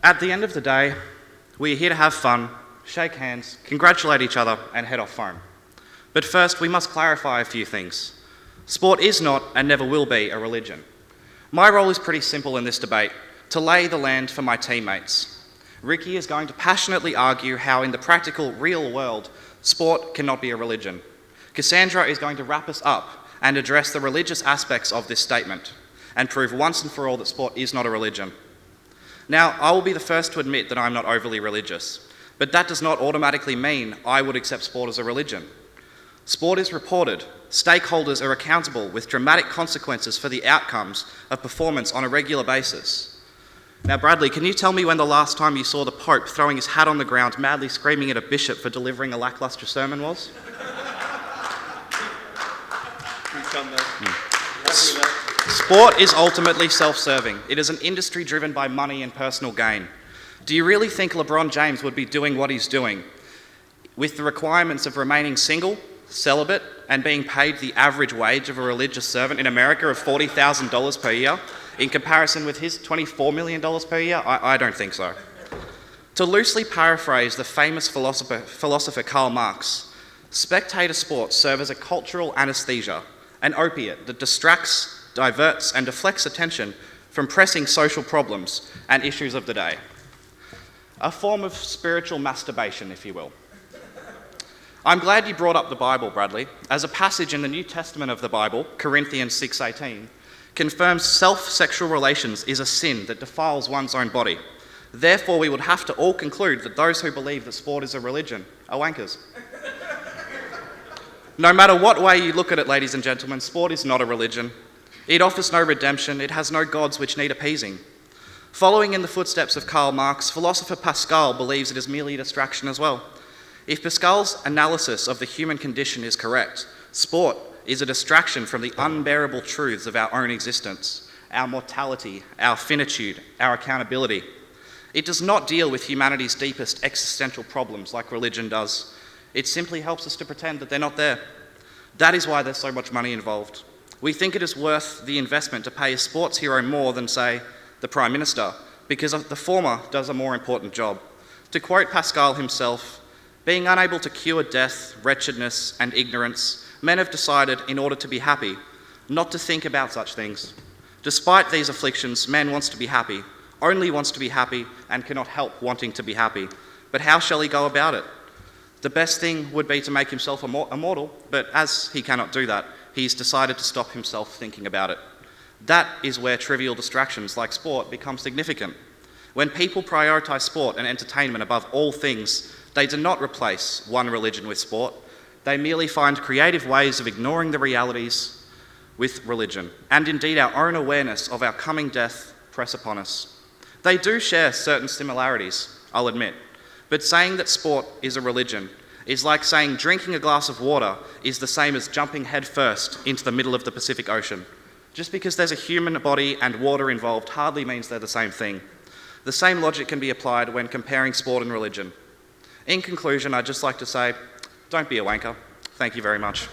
At the end of the day, we are here to have fun, shake hands, congratulate each other, and head off home. But first, we must clarify a few things. Sport is not and never will be a religion. My role is pretty simple in this debate: to lay the land for my teammates. Ricky is going to passionately argue how in the practical, real world, sport cannot be a religion. Cassandra is going to wrap us up and address the religious aspects of this statement and prove once and for all that sport is not a religion. Now, I will be the first to admit that I'm not overly religious, but that does not automatically mean I would accept sport as a religion. Sport is reported, stakeholders are accountable with dramatic consequences for the outcomes of performance on a regular basis. Now, Bradley, can you tell me when the last time you saw the Pope throwing his hat on the ground, madly screaming at a bishop for delivering a lacklustre sermon was? Sport is ultimately self-serving. It is an industry driven by money and personal gain. Do you really think LeBron James would be doing what he's doing with the requirements of remaining single, celibate, and being paid the average wage of a religious servant in America of $40,000 per year, in comparison with his $24 million per year? I don't think so. To loosely paraphrase the famous philosopher Karl Marx, spectator sports serve as a cultural anesthesia, an opiate that distracts, diverts, and deflects attention from pressing social problems and issues of the day. A form of spiritual masturbation, if you will. I'm glad you brought up the Bible, Bradley, as a passage in the New Testament of the Bible, Corinthians 6:18, confirms self-sexual relations is a sin that defiles one's own body. Therefore, we would have to all conclude that those who believe that sport is a religion are wankers. No matter what way you look at it, ladies and gentlemen, sport is not a religion. It offers no redemption. It has no gods which need appeasing. Following in the footsteps of Karl Marx, philosopher Pascal believes it is merely a distraction as well. If Pascal's analysis of the human condition is correct, sport is a distraction from the unbearable truths of our own existence, our mortality, our finitude, our accountability. It does not deal with humanity's deepest existential problems like religion does. It simply helps us to pretend that they're not there. That is why there's so much money involved. We think it is worth the investment to pay a sports hero more than, say, the Prime Minister, because the former does a more important job. To quote Pascal himself, "Being unable to cure death, wretchedness, and ignorance, men have decided, in order to be happy, not to think about such things. Despite these afflictions, man wants to be happy, only wants to be happy, and cannot help wanting to be happy. But how shall he go about it? The best thing would be to make himself immortal, but as he cannot do that, he's decided to stop himself thinking about it." That is where trivial distractions like sport become significant. When people prioritise sport and entertainment above all things, they do not replace one religion with sport. They merely find creative ways of ignoring the realities with religion, and indeed our own awareness of our coming death press upon us. They do share certain similarities, I'll admit, but saying that sport is a religion is like saying drinking a glass of water is the same as jumping headfirst into the middle of the Pacific Ocean. Just because there's a human body and water involved hardly means they're the same thing. The same logic can be applied when comparing sport and religion. In conclusion, I'd just like to say, don't be a wanker. Thank you very much.